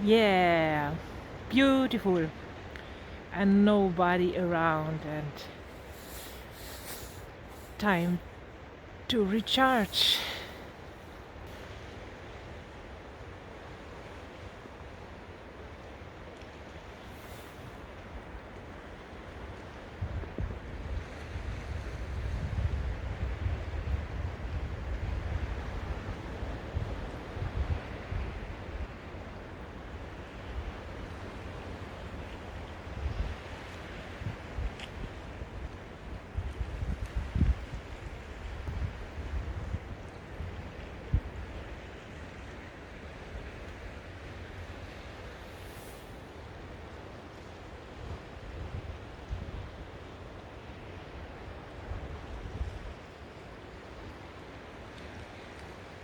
Yeah, beautiful, and nobody around, and time to recharge.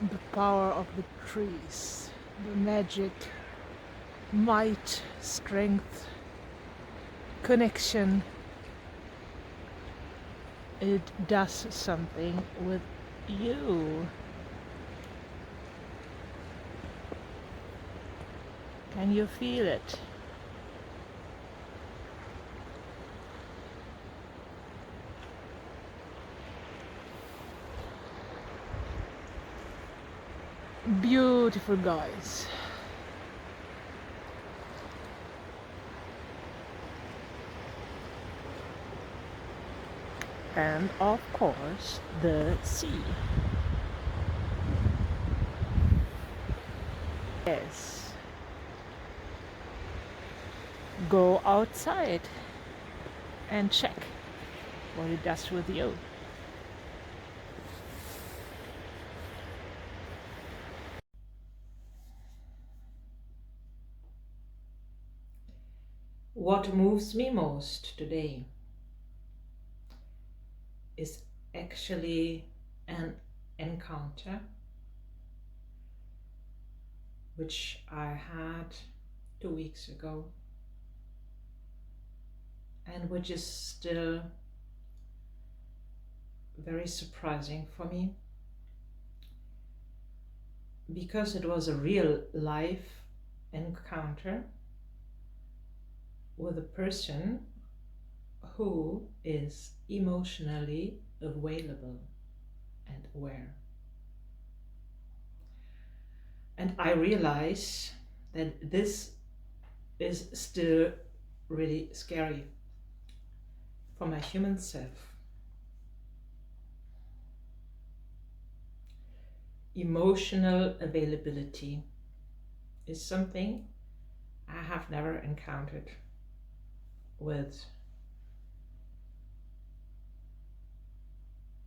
The power of the trees, the magic, might, strength, connection. It does something with you. Can you feel it? Beautiful guys. And of course, the sea. Yes. Go outside and check what it does with you. What moves me most today is actually an encounter which I had 2 weeks ago, and which is still very surprising for me because it was a real life encounter with a person who is emotionally available and aware. And I realize that this is still really scary for my human self. Emotional availability is something I have never encountered with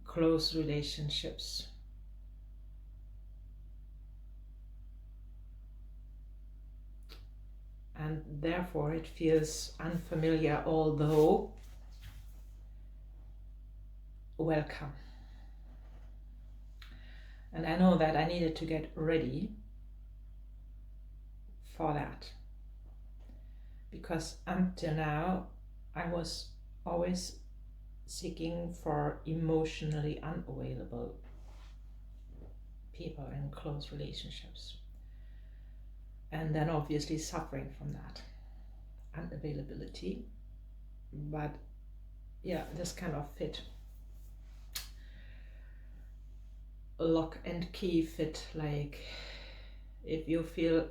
close relationships. And therefore it feels unfamiliar, although welcome. And I know that I needed to get ready for that, because until now I was always seeking for emotionally unavailable people in close relationships, and then obviously suffering from that unavailability. But yeah, this kind of fit, lock and key fit, like if you feel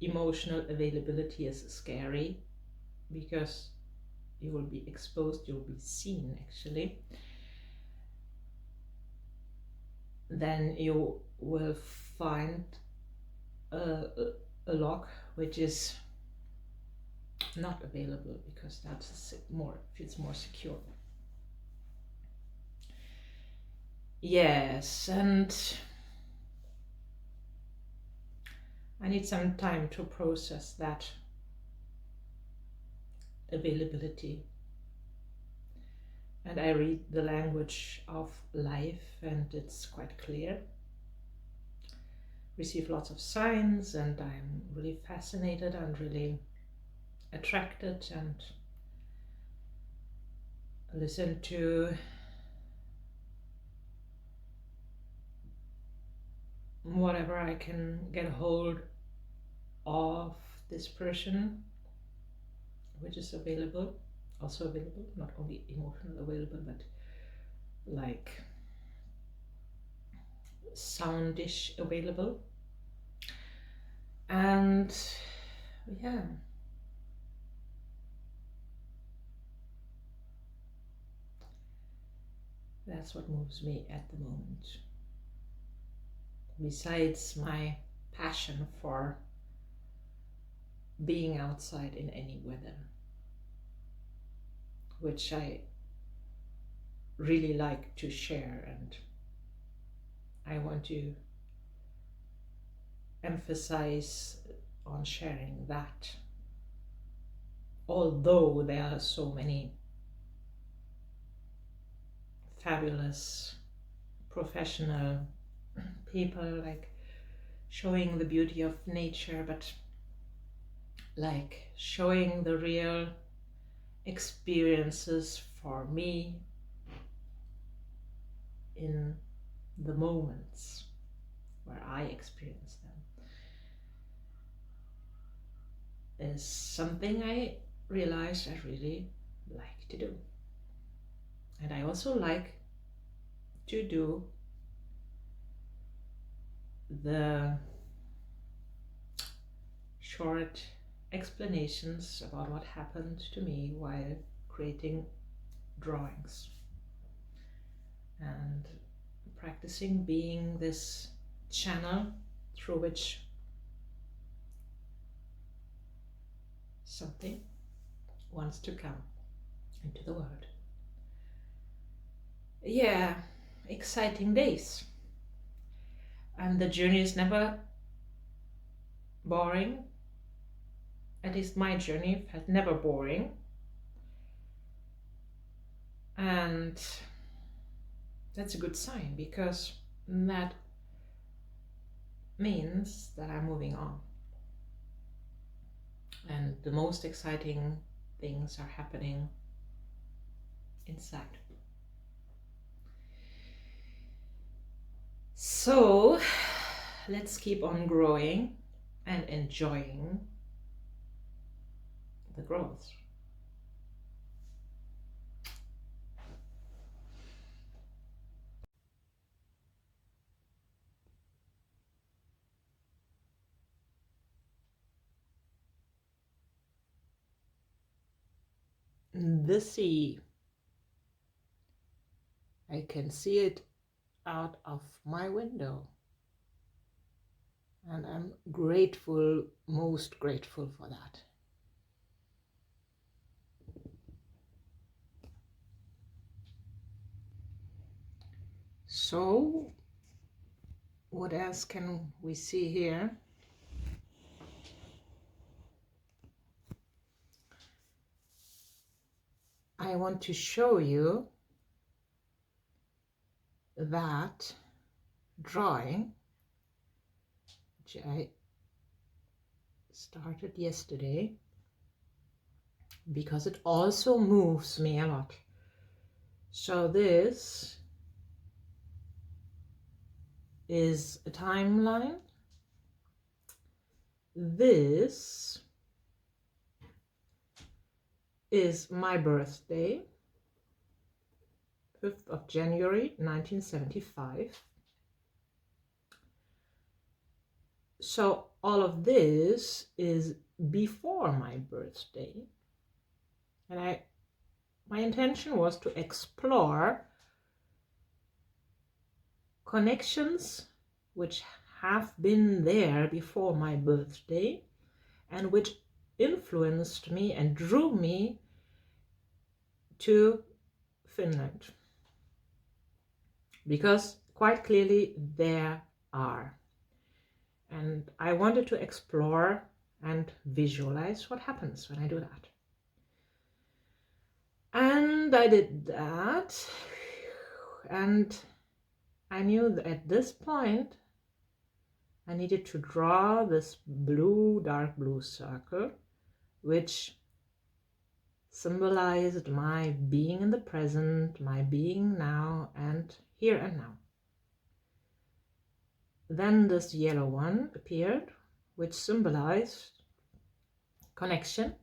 emotional availability is scary because you will be exposed, you will be seen actually, then you will find a lock which is not available, because that's more, feels more secure. Yes, and I need some time to process that availability. And I read the language of life, and it's quite clear. Receive lots of signs, and I'm really fascinated and really attracted, and listen to whatever I can get hold of this person, which is available, also available, not only emotional available, but like soundish available. And yeah, that's what moves me at the moment. Besides my passion for being outside in any weather, which I really like to share, and I want to emphasize on sharing that. Although there are so many fabulous professional people like showing the beauty of nature, but like showing the real experiences for me in the moments where I experience them is something I realized I really like to do. And I also like to do the short explanations about what happened to me while creating drawings and practicing being this channel through which something wants to come into the world. Yeah, exciting days. And the journey is never boring. At least my journey felt never boring. And that's a good sign, because that means that I'm moving on. And the most exciting things are happening inside. So let's keep on growing and enjoying the growth. The sea, I can see it out of my window, and I'm grateful, most grateful for that. So what else can we see here? I want to show you that drawing, which I started yesterday, because it also moves me a lot. So this is a timeline. This is my birthday, 5th of January 1975. So all of this is before my birthday, and my intention was to explore connections which have been there before my birthday and which influenced me and drew me to Finland, because quite clearly there are, and I wanted to explore and visualize what happens when I do that. And I did that, and I knew that at this point I needed to draw this blue, dark blue circle, which symbolized my being in the present, my being now and here and now. Then this yellow one appeared, which symbolized connection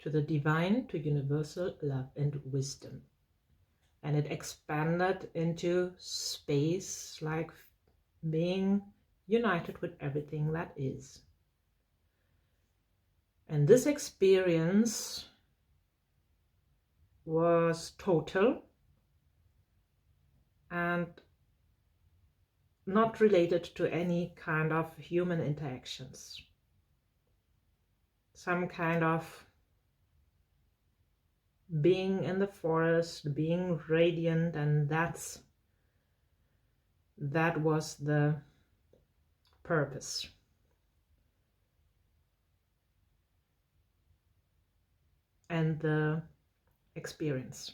to the divine, to universal love and wisdom. And it expanded into space, like being united with everything that is. And this experience was total and not related to any kind of human interactions. Some kind of being in the forest, being radiant, and that was the purpose. And the experience.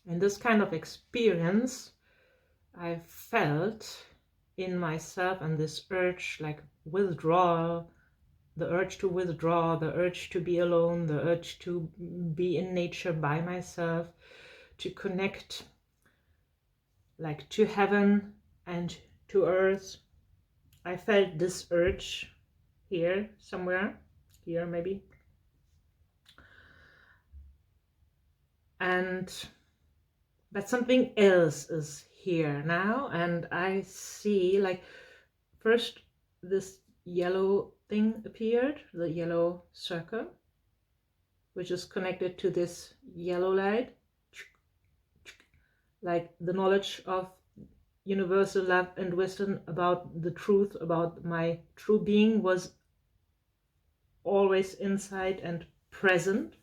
In this kind of experience, I felt in myself and this urge, like withdrawal, the urge to withdraw, the urge to be alone, the urge to be in nature by myself, to connect like to heaven and to earth. I felt this urge here somewhere, here maybe. But something else is here now, and I see, like, first this yellow thing appeared, the yellow circle, which is connected to this yellow light, like the knowledge of universal love and wisdom about the truth, about my true being, was always inside and present.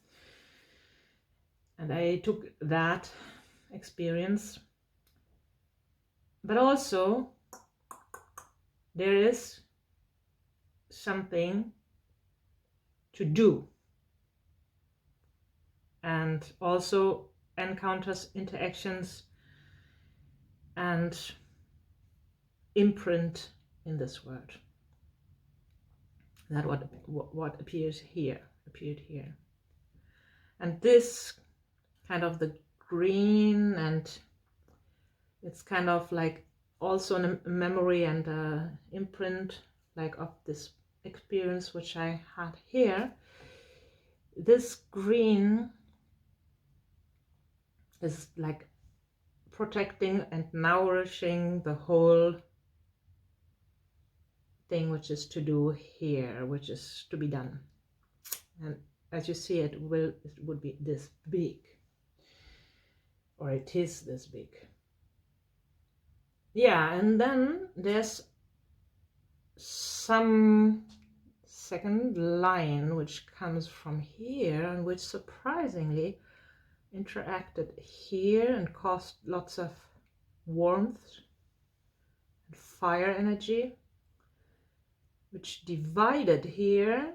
And I took that experience. But also there is something to do, and also encounters, interactions, and imprint in this world. That what appeared here. And this kind of the green, and it's kind of like also a memory and a imprint, like of this experience which I had here. This green is like protecting and nourishing the whole thing which is to do here, which is to be done. And as you see, it would be this big, or it is this big. Yeah, and then there's some second line which comes from here, and which surprisingly interacted here and caused lots of warmth and fire energy, which divided here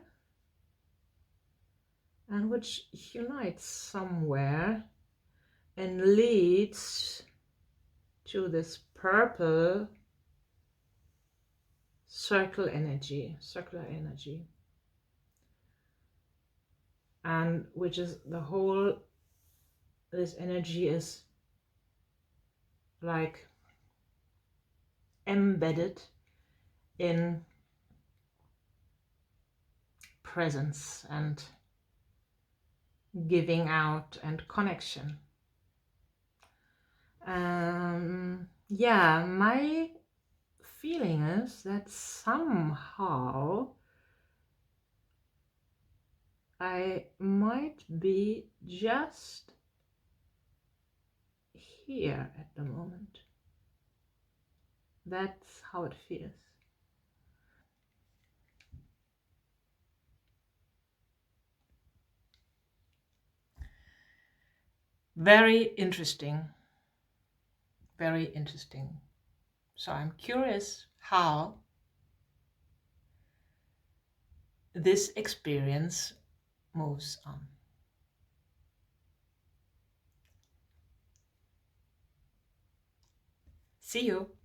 and which unites somewhere and leads to this purple circular energy, and which is the whole, this energy is like embedded in presence and giving out and connection. Yeah, my feeling is that somehow I might be just here at the moment. That's how it feels. Very interesting. Very interesting. So I'm curious how this experience moves on. See you.